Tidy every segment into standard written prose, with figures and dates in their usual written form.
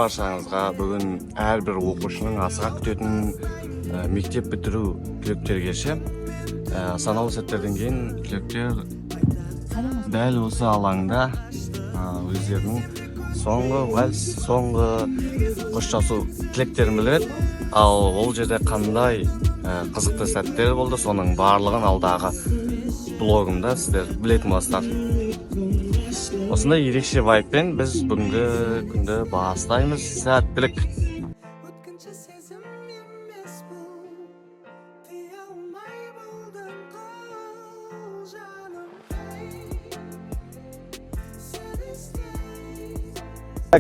баршаңызға бүгін әрбір оқушының асыға күтетін мектеп бітіру түлектер кеші. Санаулы сәттерден кейін түлектер дәл осы алаңда өздерінің соңғы вальс, соңғы қоштасу тілектерін білдіреді. Ал ол жерде қандай қызықты сәттер болды, соның барлығын алдағы блогымда сіздер білетін боласыздар. Осындай ерекше вайбпен біз бүгінгі күнді бастаймыз. Сәттілік.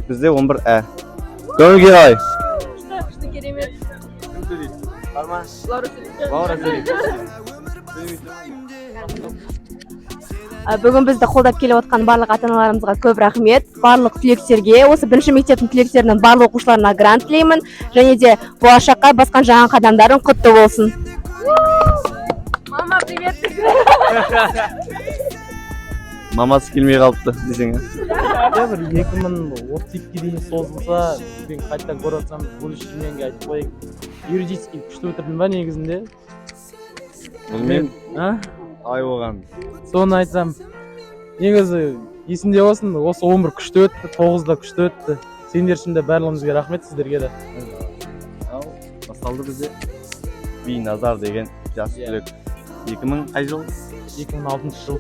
Бізде 11-ә. Көңілге қалай? Күшті керемет. Кім сөйлейді? Барма? Лаура сөйлейді. Бүгін бізді қолдап келіп отқан барлық ата-аналарымызға көп рахмет. Барлық түлектерге, осы бірінші мектептің түлектерінің барлық оқушыларына грант тілеймін. Және де болашаққа басқан жаңа қадамдарың құтты болсын. Мама, привет! Мамасы келмей қалыпты десең. Бір 2032-ге дейін созылса, мен қайта көріп жатсам, будущийменге айтып қояйын. Юридически күшті өтірдім ба негізінде? Білмеймін. Ай оған. Соны айтсам, негізі есімде болсын, осы 11 күшті өтті, 9-да күшті өтті. Сендер үшін де барлығымызға рахмет, сіздерге де. Басталды бізде Бейназар деген жас түлек. 2000 қай жыл? 2006 жыл.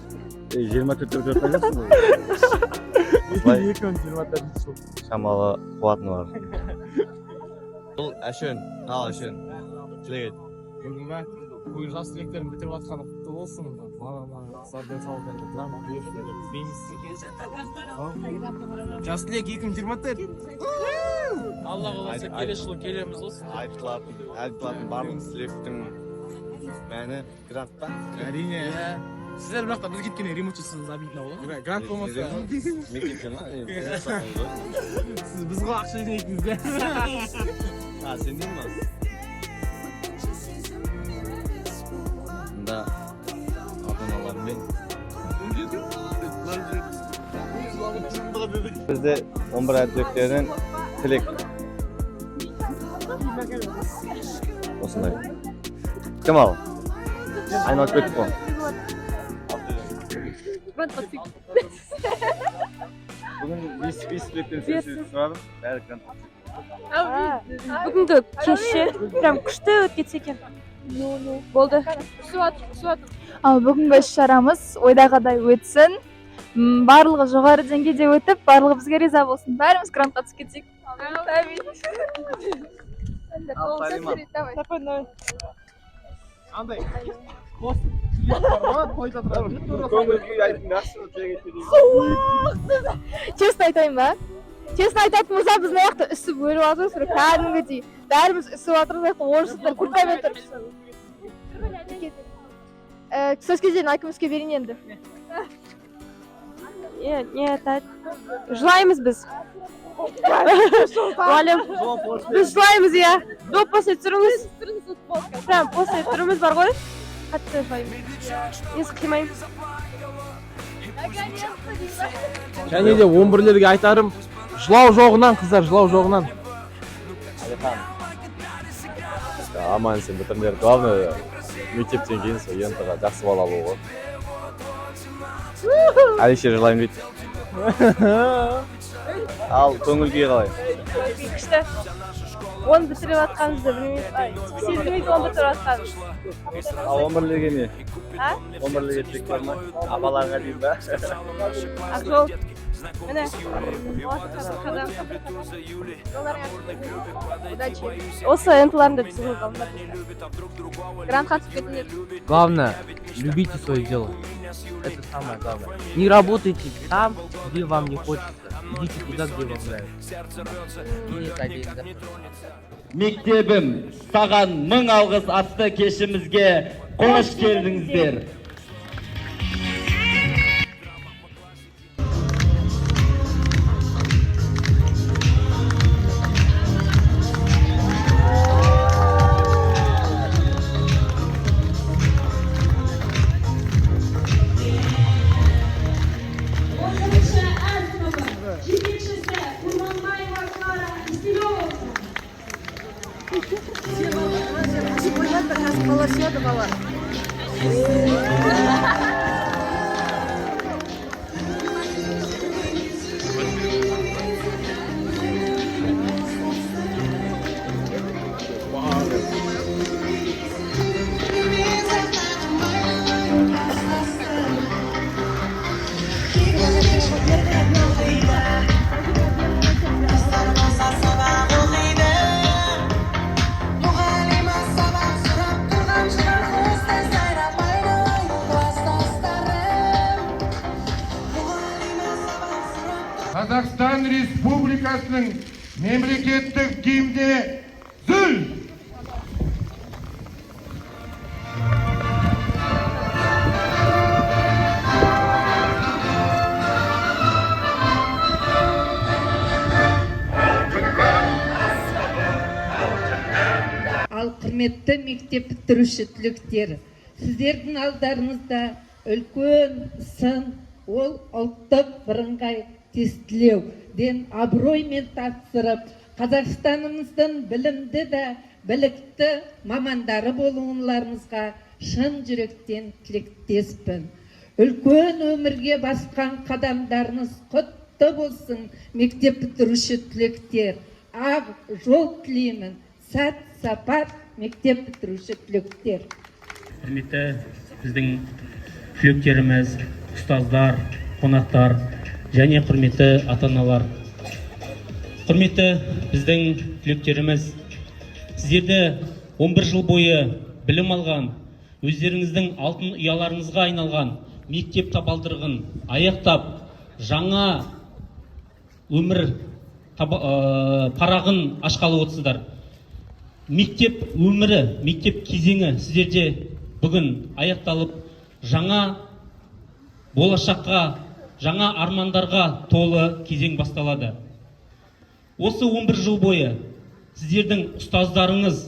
24-те өтіп қайдасың ғой? 2024 жыл. Шамалы қуатыны бар. Бұл әшен, ал әшен. Тілек ет. Бүгін бә, бүгін жас түлектерін бітіріп атқаны құтты болсын. Сардан салып жас түлек 2024. Алла қаласа келесі жылы келеміз осы. Айтылатын барлық түлектің мәні грант па? Әрине. Сіздер бірақ та біз кеткенде ремонтшысыз обидно болады. Грант болмаса. Мектепте ма? Сіз бізге ақша жинайтынсыз бе? Сен дейін ма? Мұнда ата-аналармен бізде 11 түлектердің тілек. Осындай. Кім ал? Айналып кеттік қой. Бүгін 5 түлектен сөз сұрадым. Бәрі грант. Бүгінгі кеші прям күшті өткен екен. Болды. Бүгінгі іс-шарамыз ойдағыдай өтсін. Барлығы жоғары деңгейде өтіп, барлығы бізге риза болсын. Бәріміз грантқа түсіп кетсек. Андай. Честно айтайын ба? Честно айтатын болса, біз мына жақта үсіп өліп жатырмыз, кәдімгідей. Бәріміз үсіп жатырмыз, орысыздар курткамен тұрмыз. Сөзге дейін айкымызге берейін енді. Жылаймыз біз. Біз жылаймыз, иә. Доп после тұрыңыз. Прям после тұрымыз бар ғой. Қатты жылаймыз. Есі қимаймыз. Және де 11-лерге айтарым, жылау жоғынан, қыздар, жылау жоғынан. Аман сен бітіріңдер. Главное, мектептен кейін сол ентіға жақсы бал алу ғой. Әлішер жылайым дейді. Ал көңілге қалай? Күшті. 10 бітіріп атқанымызды білмейміз. Сезілмейді 10 бітіріп атқанымыз. Ал 11-лерге не? 11-лерге тілек бар ма? Апаларға дейін ба? Ақжол. Міне. Осы энтларында біздің қалдар. Грантқа түсіп кетіңдер. Главное, любите свое дело. Это самое главное. Не работайте там, где вам не хочется. Идите туда, где вам нравится. Мектебім, саған 1000 алғыс атты кешімізге қош келдіңіздер. Жетекшісі Құрманбаева Клара Қазақстан Республикасының мемлекеттік гимні Зүл! Ал құрметті мектеп бітіруші түлектер, сіздердің алдарыңызда үлкен сын, ол ұлттық бірыңғай тестілеуден абыроймен тапсырып, Қазақстанымыздың білімді де білікті мамандары болуыңызға шын жүректен тілектеспін. Үлкен өмірге басқан қадамдарыңыз құтты болсын, мектеп бітіруші түлектер. Ақ жол тілеймін, сәт сапат мектеп бітіруші түлектер. Құрметті біздің түлектеріміз, ұстаздар, қонақтар және құрметті ата-аналар. Құрметті біздің түлектеріміз, сіздерді 11 жыл бойы білім алған, өздеріңіздің алтын ұяларыңызға айналған мектеп табалдырығын аяқтап, жаңа өмір парағын ашқалы отырсыздар. Мектеп өмірі, мектеп кезеңі сіздерде бүгін аяқталып, жаңа болашаққа, жаңа армандарға толы кезең басталады. Осы 11 жыл бойы сіздердің ұстаздарыңыз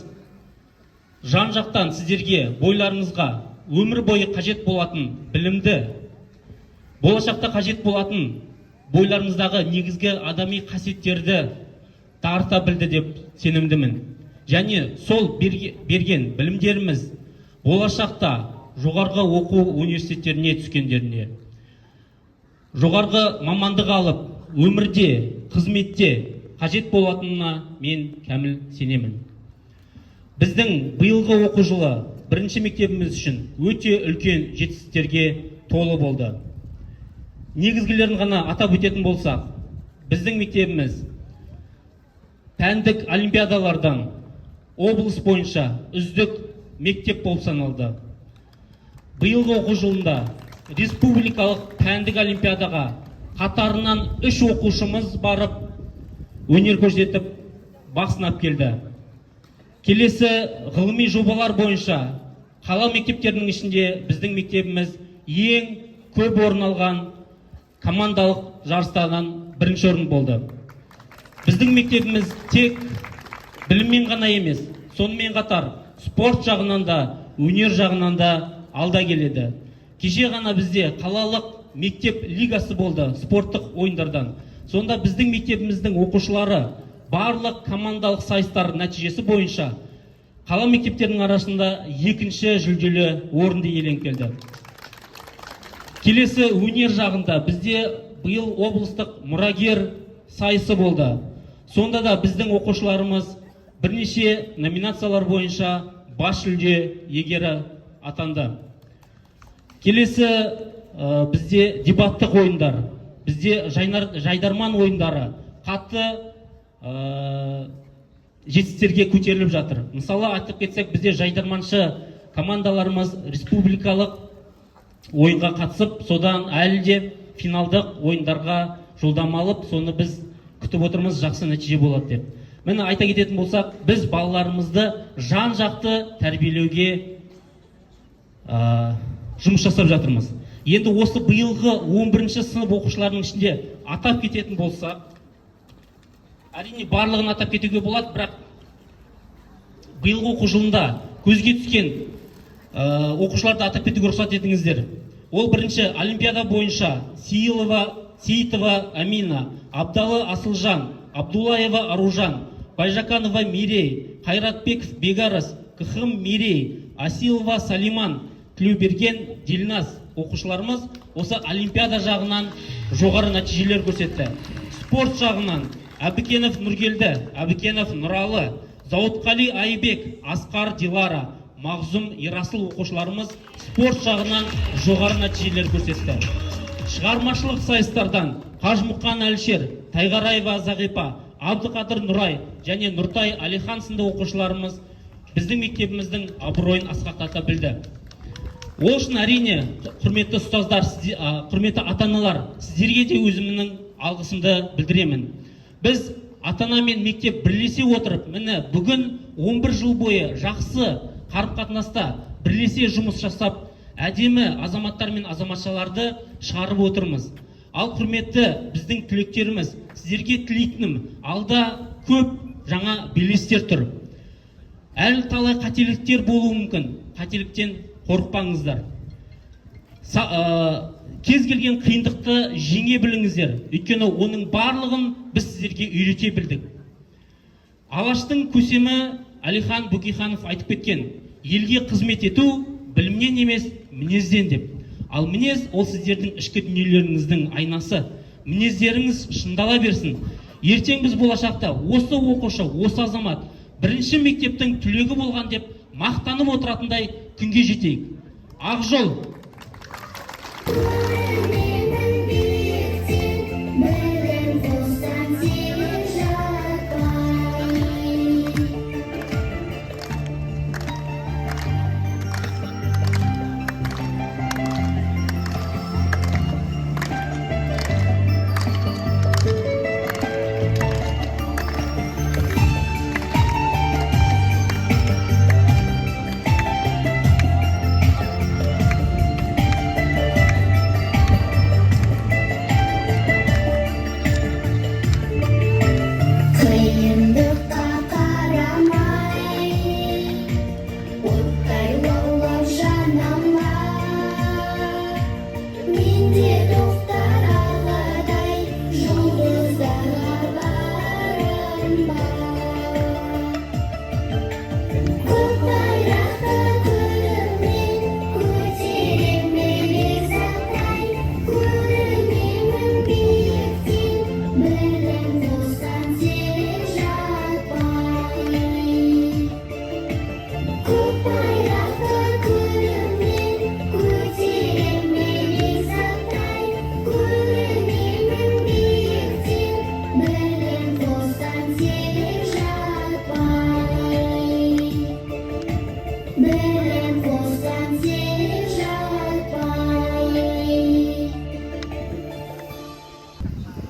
жан-жақтан сіздерге, бойларыңызға өмір бойы қажет болатын білімді, болашақта қажет болатын бойларыңыздағы негізгі адами қасиеттерді тарта білді деп сенімдімін. Және сол берген білімдеріміз болашақта жоғарғы оқу университеттеріне түскендеріне, жоғарғы мамандық алып, өмірде, қызметте қажет болатынына мен кәміл сенемін. Біздің биылғы оқу жылы бірінші мектебіміз үшін өте үлкен жетістіктерге толы болды. Негізгілерін ғана атап өтетін болсақ, біздің мектебіміз пәндік олимпиадалардан облыс бойынша үздік мектеп болып саналды. Биылғы оқу жылында республикалық пәндік олимпиадаға қатарынан 3 оқушымыз барып, өнер көрсетіп, бақ сынап келді. Келесі ғылыми жобалар бойынша қала мектептерінің ішінде біздің мектебіміз ең көп орын алған командалық жарыстардан бірінші орын болды. Біздің мектебіміз тек біліммен ғана емес, сонымен қатар спорт жағынан да, өнер жағынан да алда келеді. Кеше ғана бізде қалалық мектеп лигасы болды спорттық ойындардан. Сонда біздің мектебіміздің оқушылары барлық командалық сайыстар нәтижесі бойынша қала мектептерінің арасында екінші жүлделі орынды иеленіп келді. Келесі өнер жағында бізде биыл облыстық мұрагер сайысы болды. Сонда да біздің оқушыларымыз бірнеше номинациялар бойынша бас жүлде иегері атанды. Келесі бізде дебаттық ойындар, бізде жайдарман ойындары қатты жетістіктерге көтеріліп жатыр. Мысалы айтып кетсек, бізде жайдарманшы командаларымыз республикалық ойынға қатысып, содан әлі де финалдық ойындарға жолдама алып, соны біз күтіп отырмыз, жақсы нәтиже болады деп. Мені айта кететін болсақ, біз балаларымызды жан-жақты тәрбиелеуге жұмыс жасап жатырмыз. Енді осы биылғы 11-ші сынып оқушыларының ішінде атап кететін болсақ, әрине барлығын атап кетуге болады, бірақ биылғы оқу жылында көзге түскен оқушыларды атап кетуге рұқсат етіңіздер. Ол бірінші олимпиада бойынша Сейітова Амина, Абдалы Асылжан, Абдуллаева Аружан, Байжаканова Мирей, Хайратбеков Бегарас, Кыхым Мирей, Асилова Салиман, Тілеуберген Дилназ оқушыларымыз осы олимпиада жағынан жоғары нәтижелер көрсетті. Спорт жағынан Әбікенов Нұргелді, Әбікенов Нұралы, Зауытқали Айбек, Асқар Дилара, Мағзұм Ирасыл оқушыларымыз спорт жағынан жоғары нәтижелер көрсетті. Шығармашылық сайыстардан Қажмұқан Әлшер, Тайғараева Зағипа, Абдықадыр Нұрай және Нұртай Алихан сынды оқушыларымыз біздің мектебіміздің абыройын асқақтата білді. Ол үшін әрине, құрметті ұстаздар, құрметті ата-аналар, сіздерге де өзімнің алғысымды білдіремін. Біз ата-ана мен мектеп бірлесе отырып, міне бүгін 11 жыл бойы жақсы қарым-қатынаста бірлесе жұмыс жасап, әдемі азаматтар мен азаматшаларды шығарып отырмыз. Ал құрметті біздің түлектеріміз, сіздерге тілейтінім, алда көп жаңа белестер тұр. Әлі талай қателіктер болуы мүмкін. Қателіктен қорықпаңыздар. Кез келген қиындықты жеңе біліңіздер. Өйткені оның барлығын біз сіздерге үйрете білдік. Алаштың көсемі Әлихан Бөкейханов айтып кеткен: елге қызмет ету білімнен емес, мінезден деп. Ал мінез ол сіздердің ішкі дүниелеріңіздің айнасы. Мінездеріңіз шындала берсін. Ертең біз болашақта осы оқушы, осы азамат бірінші мектептің түлегі болған деп мақтанып отыратындай күнге жетейік. Ақ жол!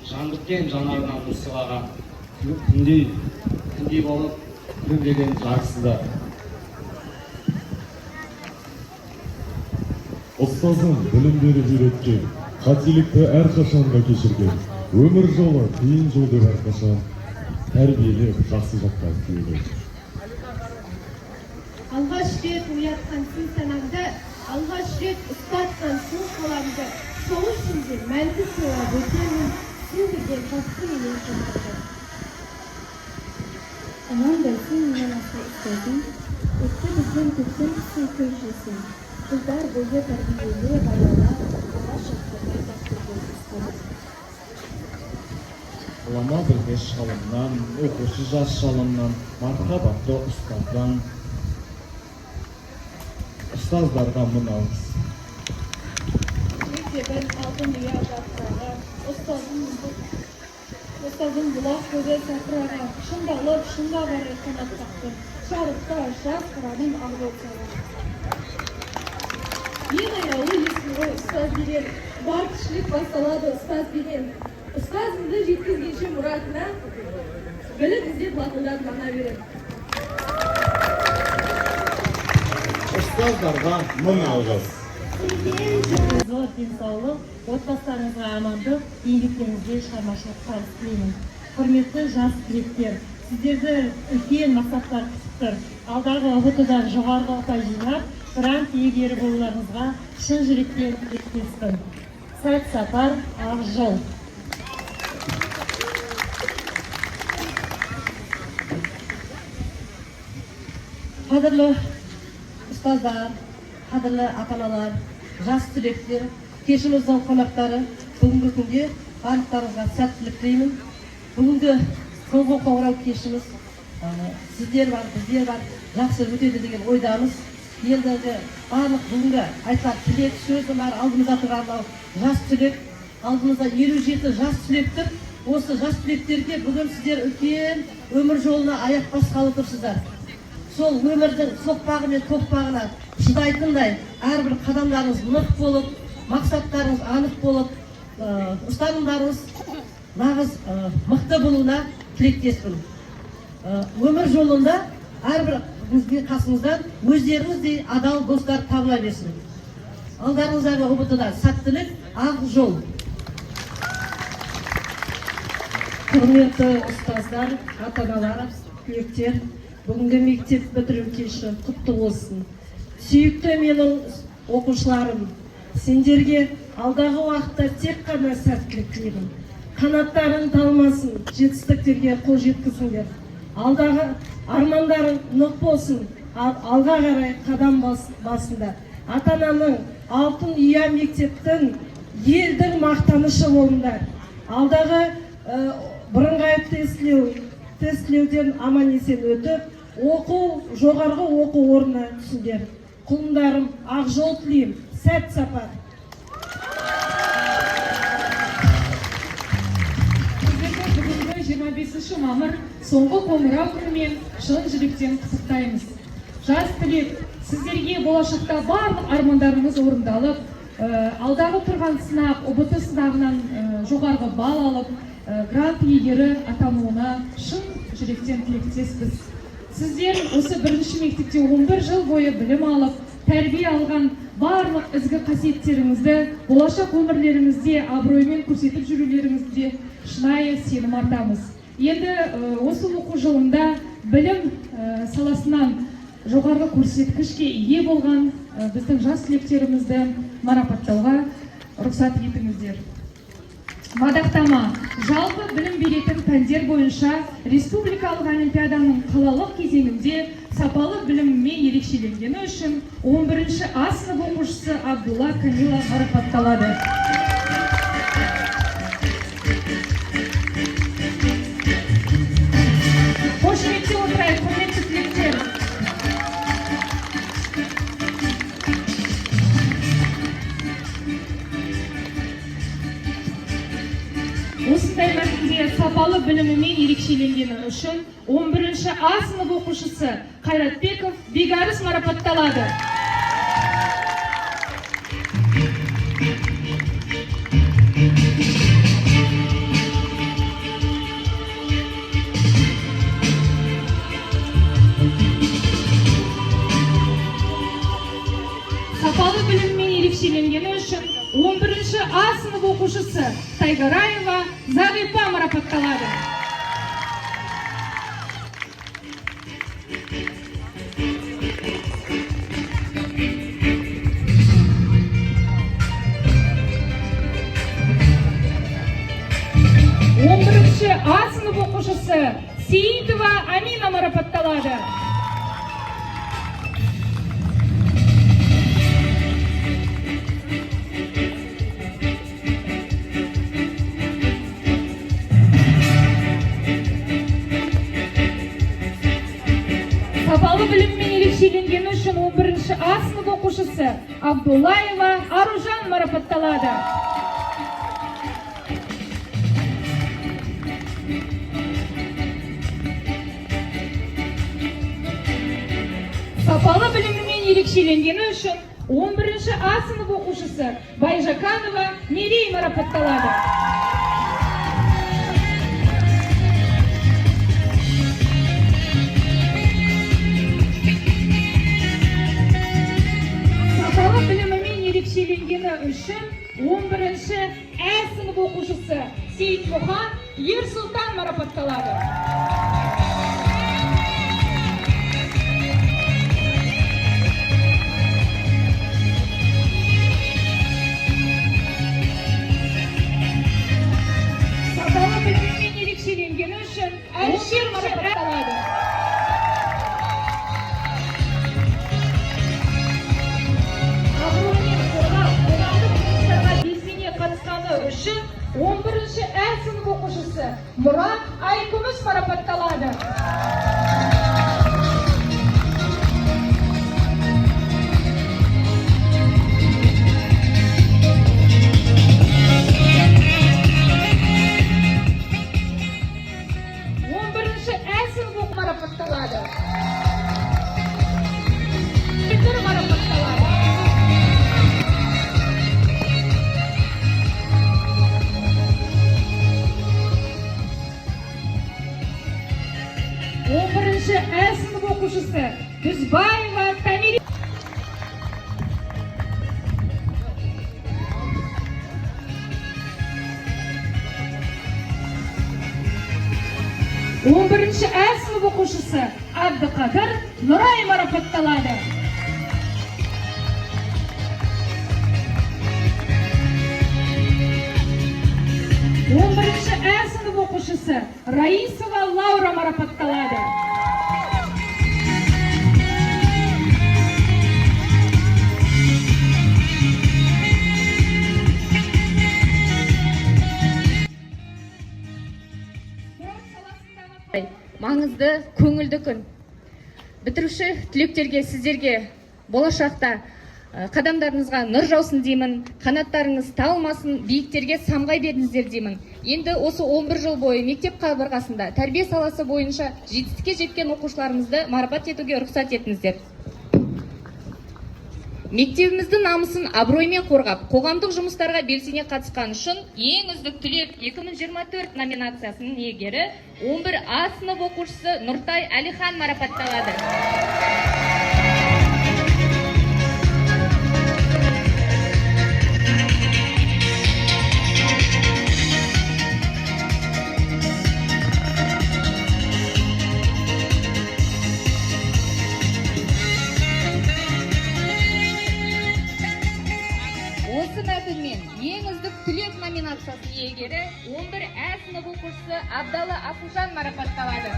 Жаңғырткен жанарынан ұсығаған күндей болып күндеген жарсыздар. Ұстазым білім беріп үйреткен, қателікті әрқашанда кешірген, өмір жолы қиын жол деп әрқашан тәрбиелеп жақсы жаққа түйеді. Алғаш рет оятқан сый санамды, алғаш рет ұстатқан сол қаламды, сол үшін де мәнді сыйлап өтемін, сен берген тасты менен қымбатты. Амандай сен менен асыл ұстазым, өтті бізден көктем сый көшесін, жылдар бойы тәрбиелі баялар, ала шақтырмай тастырды ұстазым. Ғылама білгіш ғалымнан, оқушы жас жалымнан, мархабатты ұстаздан, ұстаздарға мың алғыс. Мектебін алтын ұя жастарға, ұстазым бұлақ көзі сақыраға, шындалып, шында бары қанат қақтым, шарықта жас қырадым ағыл саған. Ең аяулы есім ғой ұстаз берен, бар кішілік басталады ұстаз берен. Ұстазымды жеткізгенше мұратына, біліп іздеп лақылдап мана берем. Ұстаздарға мың алғыс. Зор денсаулық, отбасыларыңызға амандық, еңбектеріңізге шығармашылық табыс тілеймін. Құрметті жас түлектер, сіздерді үлкен мақсаттар күтіп тұр. Алдағы ұбт-дан жоғарғы ұпай жинап, грант иегері болуларыңызға шын жүректен тілектеспін. Сәт сапар, ақ жол. Қадірлі ұстаздар, қадірлі ата-аналар, жас түлектер, кешіміздің қонақтары, бүгінгі күнде барлықтарыңызға сәттілік тілеймін. Бүгінгі соңғы қоңырау кешіміз сіздер бар, біздер бар, жақсы өтеді деген ойдамыз. Елдегі барлық бүгінгі айтылар тілек сөзі бар, алдымызда тұрған жас түлек, алдымызда 57 жас түлектір. Осы жас түлектерге бүгін сіздер үлкен өмір жолына аяқ басқалы тұрсыздар. Сол өмірдің соқпағы мен тоқпағына шыдайтындай әрбір қадамдарыңыз нық болып, мақсаттарыңыз анық болып, ұстанымдарыңыз нағыз мықты болуына тілектеспін. Өмір жолында әрбір біздің қасыңыздан өздеріңіздей адал достар табыла берсін. Алдарыңыздағы ұбт-да сәттілік, ақ жол. Құрметті ұстаздар, ата-аналар, түлектер, бүгінгі мектеп бітіру кеші құтты болсын. Сүйікті менің оқушыларым, сендерге алдағы уақытта тек қана сәттілік тілеймін. Қанаттарың талмасын, жетістіктерге қол жеткізіңдер. Алдағы армандарың нық болсын, алға қарай қадам басында. Ата-ананың алтын ұя мектептің елдің мақтанышы болыңдар. Алдағы бірыңғай тестілеуден аман есен өтіп, жоғарғы оқу орнына түсіңдер. Құлындарым, ақ жол тілеймін, сәт сапар. Бүгінгі 25 мамыр соңғы қоңырау күнімен шын жүректен құттықтаймыз. Жас түлек, сіздерге болашақта барлық армандарыңыз орындалып, алдағы тұрған сынақ, ұбт сынағынан жоғарғы бал алып, грант иегері атануына шын жүректен тілектеспіз. Сіздер осы бірінші мектепте 11 жыл бойы білім алып, тәрбие алған барлық ізгі қасиеттеріңізді болашақ өмірлеріңізде абыроймен көрсетіп жүрулеріңізде шынайы сенім артамыз. Енді осы оқу жылында білім саласынан жоғарғы көрсеткішке ие болған біздің жас түлектерімізді марапаттауға рұқсат етіңіздер. Мадақтама. Жалпы білім беретін пәндер бойынша республикалық олимпиаданың қалалық кезеңінде сапалы білімімен ерекшеленгені үшін 11-ші А сынып оқушысы Абдулла Камила марапатталады. Қошеметте отырайық, құрметті түлектер. Осындай мәтінде сапалы білімімен ерекшеленгені үшін 11-ші А сынып оқушысы Қайратбеков Бегарыс марапатталады. Сапалы білімімен ерекшеленгені үшін 11-ші А сынып оқушысы Тайгараева Зағипа марапатталады. А сынып оқушысы Сейітова Амина марапатталады. Сапалы біліммен ерекшеленгені үшін 11-ші А сынып оқушысы Абдуллаева Аружан марапатталады. Сапалы біліммен ерекшеленгені үшін 11-ші А сынып оқушысы Байжаканова Мерей марапатталады. Сапалы біліммен ерекшеленгені үшін 11-ші Ә сынып оқушысы Сейітмұхан Ерсұлтан марапатталады. үшін 11-ші Ә сынып оқушысы Мұрат Айкүміс марапатталады. Марапатталады. Петр марапатталады. Он бірінші Ә сынып оқушысы Дүзбаева Тамири. Он бірінші Ә сынып оқушысы Абдықадыр Нұрай марапатталады. Он бірінші Ә сынып оқушысы Раисова Лаура марапатталады. Маңызды, көңілді күн. Бітіруші түлектерге, сіздерге болашақта қадамдарыңызға нұр жаусын деймін, қанаттарыңыз талмасын, биіктерге самғай беріңіздер деймін. Енді осы 11 жыл бойы мектеп қабырғасында тәрбие саласы бойынша жетістікке жеткен оқушыларымызды марапат етуге рұқсат етіңіздер. Мектебіміздің намысын абыроймен қорғап, қоғамдық жұмыстарға белсене қатысқан үшін ең үздік түлек 2024 номинациясының иегері 11 А сынып оқушысы Нұртай Әлихан марапатталады. Осы мәтінмен ең үздік түлек номинациясының иегері 11 Ә сынып оқушысы Абдалы Асылжан марапатталады.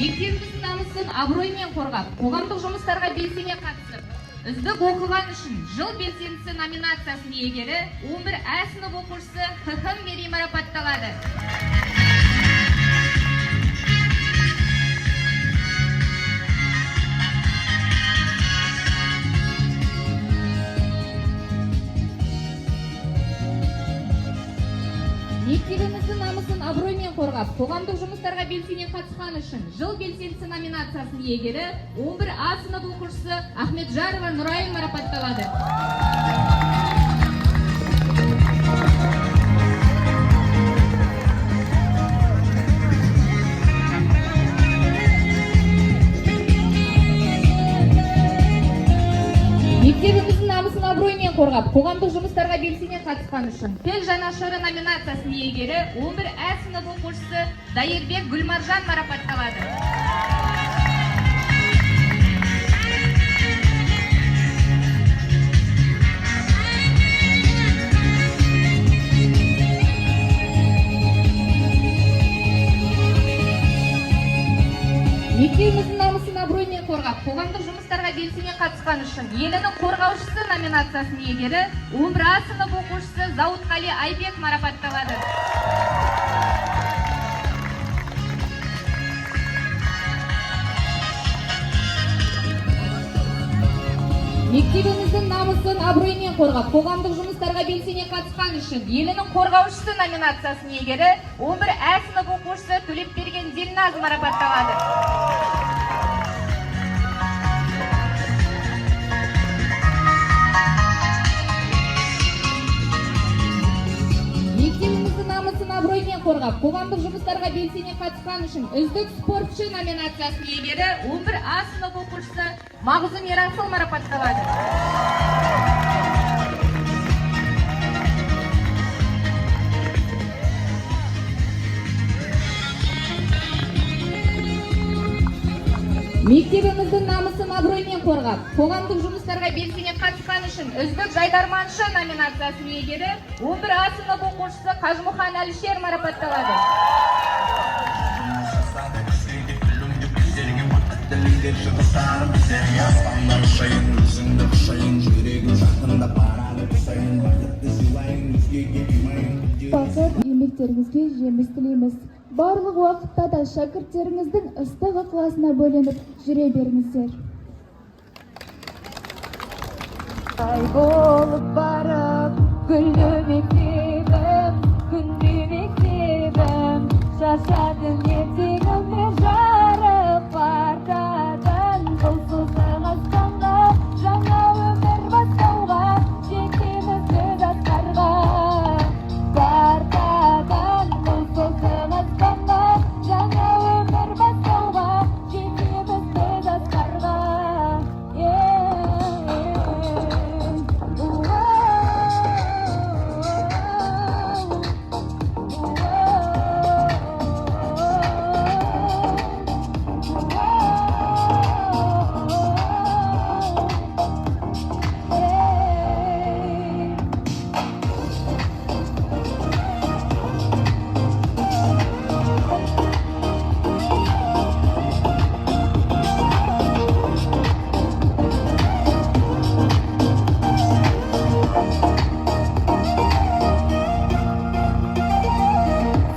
Мектебіміздің намысын абыроймен қорғап, қоғамдық жұмыстарға белсене қатысып, үздік оқыған үшін жыл белсендісі номинациясының иегері 11 Ә сынып оқушысы Хыхым Мери марапатталады. Мектебіміздің намысын абыроймен қорғап, қоғамдық жұмыстарға белсене қатысқан үшін жыл белсендісі номинациясының иегері 11 А сынып оқушысы Ахметжарова Нұрайым марапатталады. Мектебіміздің намысын абыроймен қорғап, қоғамдық жұмыстарға белсене қатысқан үшін тіл жанашыры номинациясының иегері 11 Ә сынып оқушысы Дайырбек Гүлмаржан марапатталады. Мектебіміздің намысын абыроймен қорғап, қоғамдық жұмыстарға белсене қатысқан үшін елінің қорғаушысы номинациясының иегері 11 А сынып оқушысы Зауытқали Айбек марапатталады. Мектебіміздің намысын абыроймен қорғап, қоғамдық жұмыстарға белсене қатысқан үшін елінің қорғаушысы номинациясының иегері 11 Ә сынып оқушысы Төлепберген Дилназ марапатталады. Мектебіміздің намысын абыроймен қорғап, қоғамдық жұмыстарға белсене қатысқан үшін үздік спортшы номинациясының иегері 11 А сынып оқушысы Мағзұм Ерасыл марапатталады. Мектебіміздің намысын абыроймен қорғап, қоғамдық жұмыстарға белсене қатысқан үшін үздік жайдарманшы номинациясының иегері 11 А сынып оқушысы Қажымұхан Әлішер марапатталады. Бақыт еңбектеріңізге жеміс тілейміз. Барлық уақытта да шәкірттеріңіздің ыстық ықыласына бөленіп жүре беріңіздер. Ай болып барып, гүлді мектебім, күнді мектебім, шашатын ертегіме жарық партадан, бұлсыздың аспанға, жаңа өмір бастауға, жетеміз біз асқарға. Партадан, бұлсыздың аспанға, жаңа өмір бастауға, жетеміз біз асқарға.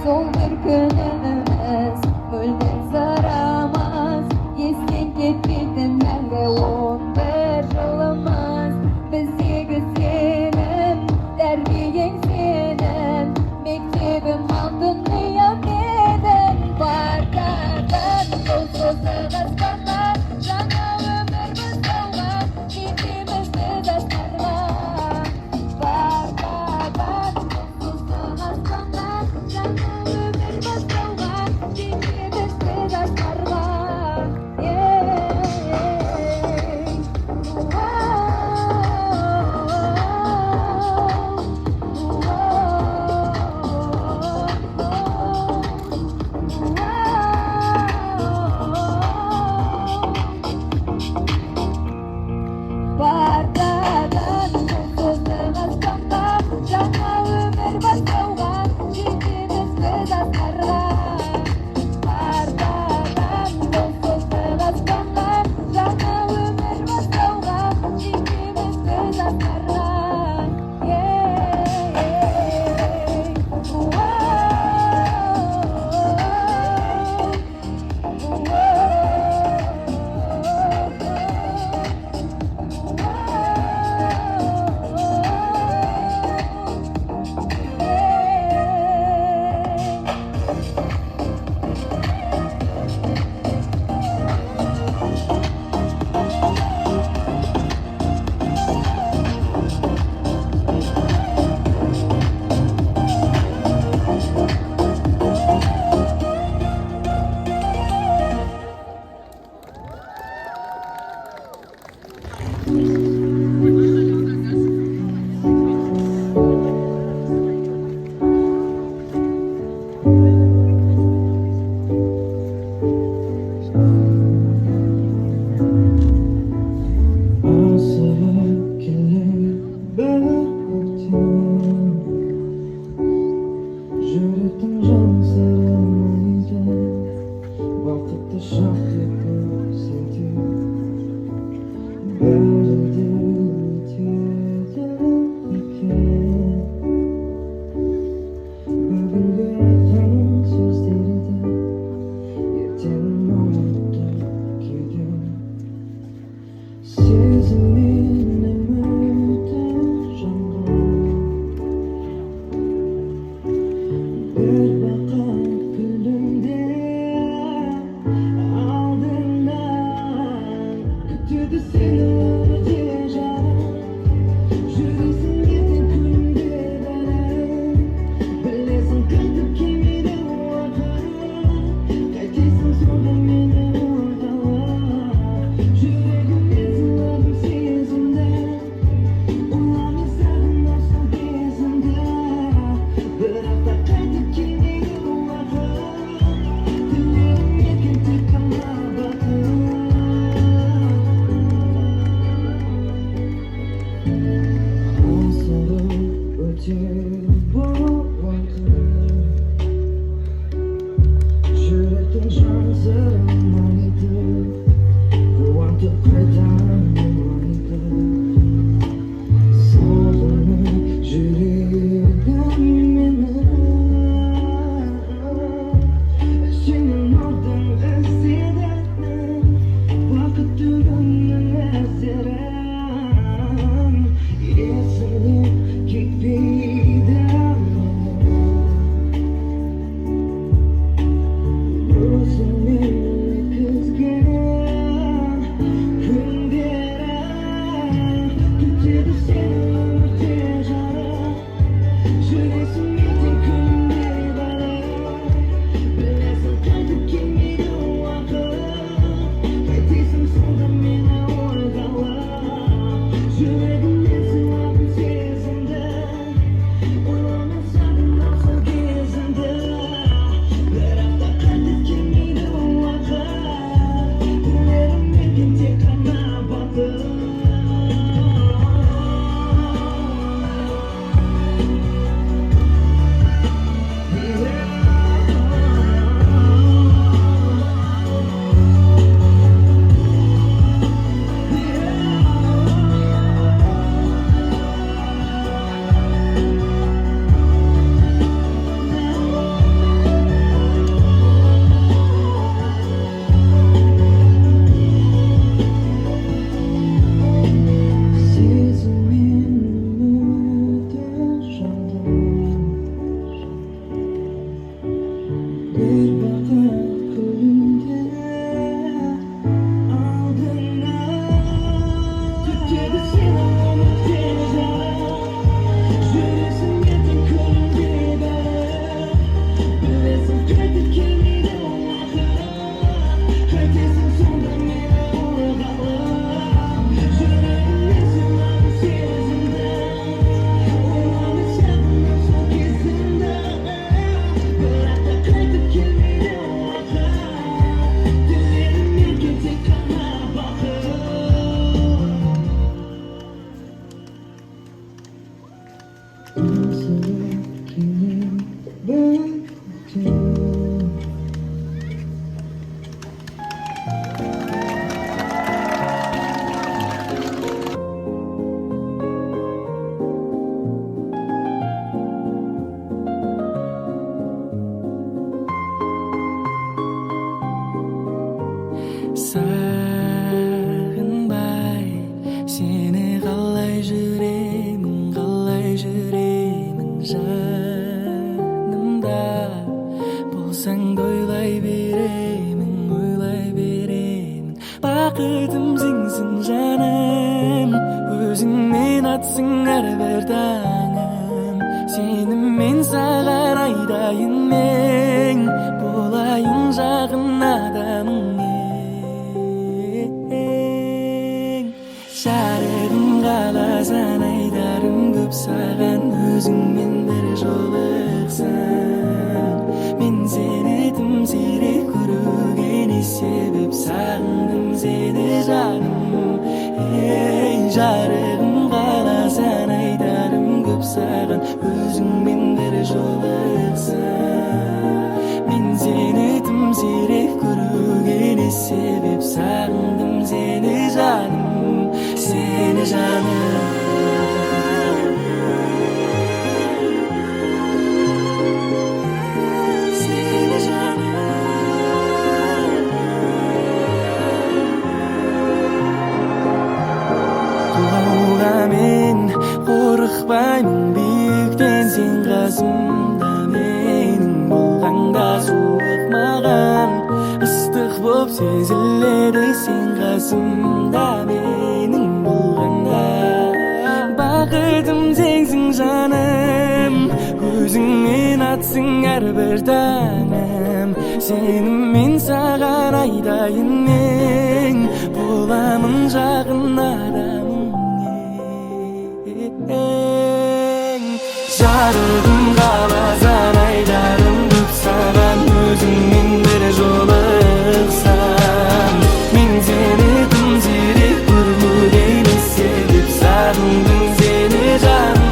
Сол бір күніміз мүлдем сырамыз, естен кетпейтін мәңгі 11 жылымыз. Біздегі сенім, тәрбиең сенім, мектебім алтын ұям едің. Партадан, бұлсыздың аспанға, жаңа өмір бастауға, жетеміз біз асқарға. Партадан, бұлсыздың аспанға, жаңа өмір бастауға, жетеміз біз асқарға. Партадан, бұлсыздың аспанға, жаңа өмір бастауға, жетеміз біз асқарға. Партадан, бұлсыздың аспанға, жаңа өмір бастауға, жетеміз біз асқарға. Asılıp gelir belirtin, жүректің жан сарылмайды, бақытты шақ деп көрсету, бәрі де өтеді екен. Бүгінгі айтқан сөздерді ертең ұмытып кетем. Сезіммен үмітім жанған, бір бақыт гүлінде алдыңнан күтеді сені өте жарық. Жүресің ертең күнде бәрін, білесің қайтып келмейді уақыт, қайтесің сонда мені орталап. Жүрегіммен сыйладым сезімді, ұланы сағынып сол кезімді, бірақ та қайтып келмейді уақыт, тілегім екен тек қана бақыт. Сағынбай сені қалай жүремін жанымда болсаң да ойлай беремін бақытым сенсің жаным өзіңмен атсың әрбір таңым сеніммен саған айдайын мен болайын жақын адамың жарығым қаласаң айтарым көп саған өзіңмен бір жолықсам мен сені тым сирек көруге не себеп сағындым сені жаным жарығым қаласаң айтарым көп саған өзіңмен бір жолықсам мен сені тым сирек көруге не себеп сағындым сені жаным seni canım seni canım Tuğauға мен қорықпаймын биіктен сен қасымда менің болғанда суық маған ыстық боп сезіледі сен қасымда менің бақытым сенсің жаным өзіңмен атсың әрбір таңым сеніммен саған айдайын мен боламын жақын адамың жарығым қаласаң айтарым көп саған өзіңмен бір жолықсам мен сені тым сирек көруге не себеп сағындым сені жаным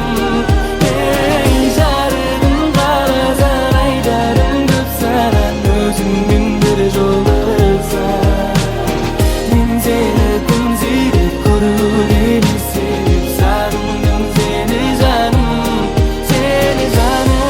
жарығым қаласаң айтарым көп саған өзіңмен бір жолықсам мен сені тым сирек көруге не себеп сағындым сені жаным сені жаным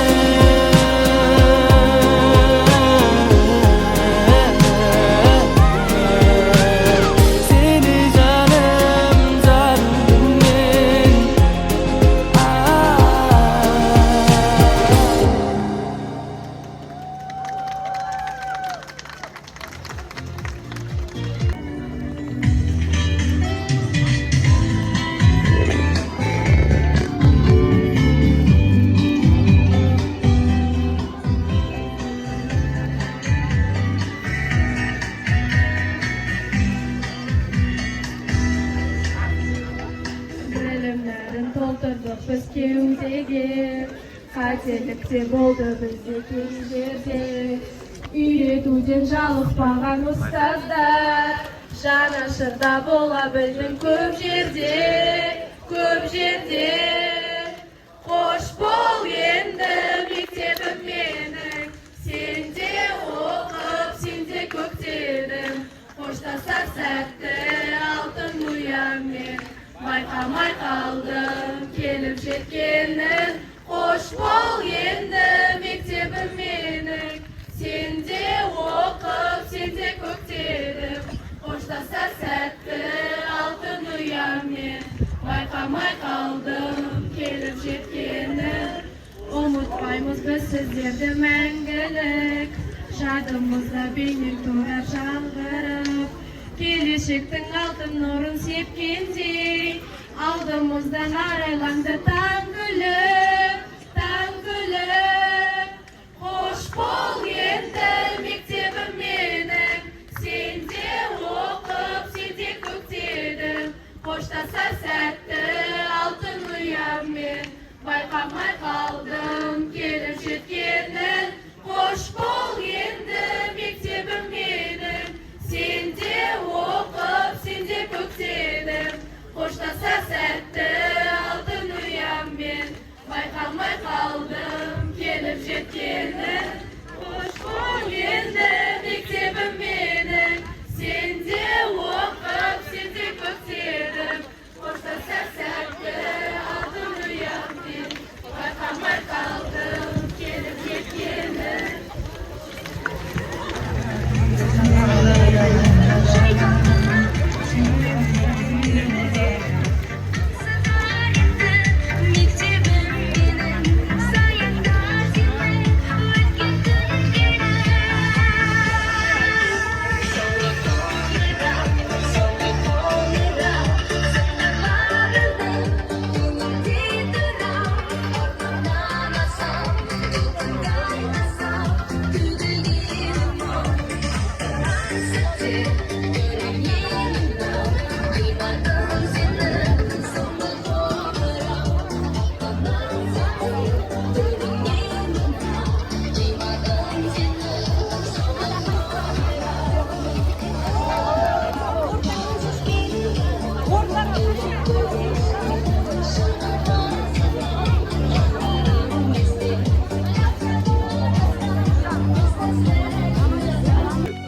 Бөлімдерін толтырдық біз кеудеге қателік те болды бізде кей жерде үйретуден жалықпаған ұстаздар жанашырда бола білдің көп жерде қош бол енді мектебім менің сенде оқып сенде көктедім қоштасар сәтті алтын ұямен байқамай қалдым келіп жеткенін қош бол енді мектебім менің сенде оқып сенде көктедім қоштасар сәтті алтын ұямен байқамай қалдым келіп жеткенін ұмытпаймыз біз сіздерді мәңгілік жадымызда бейнең тұрар жаңғырып келешектің алтын нұрын сепкендей алдымыздан арайланды таң күліп қош бол енді мектебім менің сенде оқып сенде көктедім қоштасар сәтті алтын ұямен байқамай қалдым келіп жеткенін қош бол енді мектебім менің сенде оқып сенде көктедім қоштасар сәтті алтын ұямен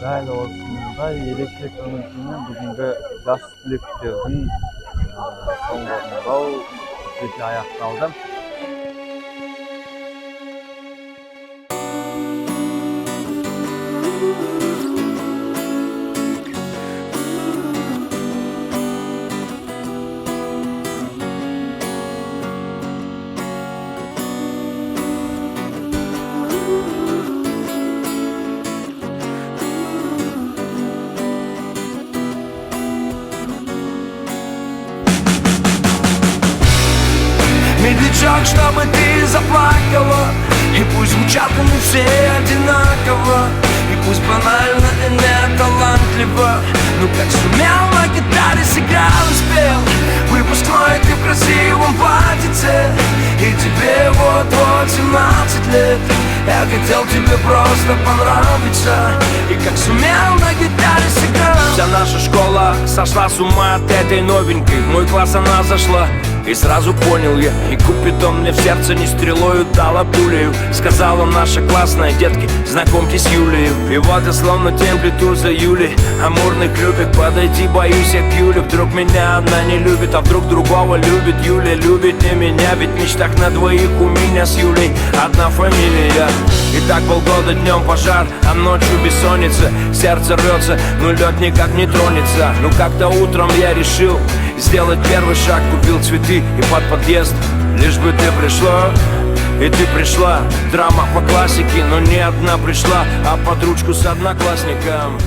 Дәл осындай ерекше көңіл күймен бүгінгі жас түлектердің соңғы орындау кеші аяқталды. Медлячок, чтобы ты заплакала, и пусть звучат они все одинаково, и пусть банально и не талантливо, но как сумел на гитаре сыграл и спел выпускной ты в красивом платьице, и тебе вот-вот 17 лет. Я хотел тебе просто понравиться, и как сумел на гитаре сыграл. Вся наша школа сошла с ума от этой новенькой, в мой класс она зашла. И сразу понял я, и Купидон мне в сердце не стрелою дала пулею. Сказала наша классная, детки, знакомьтесь с Юлею. И вот я словно темплиту за Юлей, амурный клюпик, подойти боюсь я к Юле. Вдруг меня одна не любит, а вдруг другого любит. Юля любит не меня, ведь в мечтах на двоих у меня с Юлей одна фамилия. И так полгода днем пожар, а ночью бессонница. Сердце рвется, но лед никак не тронется. Но как-то утром я решил сделать первый шаг, купил цветы и под подъезд. Лишь бы ты пришла, и ты пришла. Драма по классике, но не одна пришла, а под ручку с одноклассником.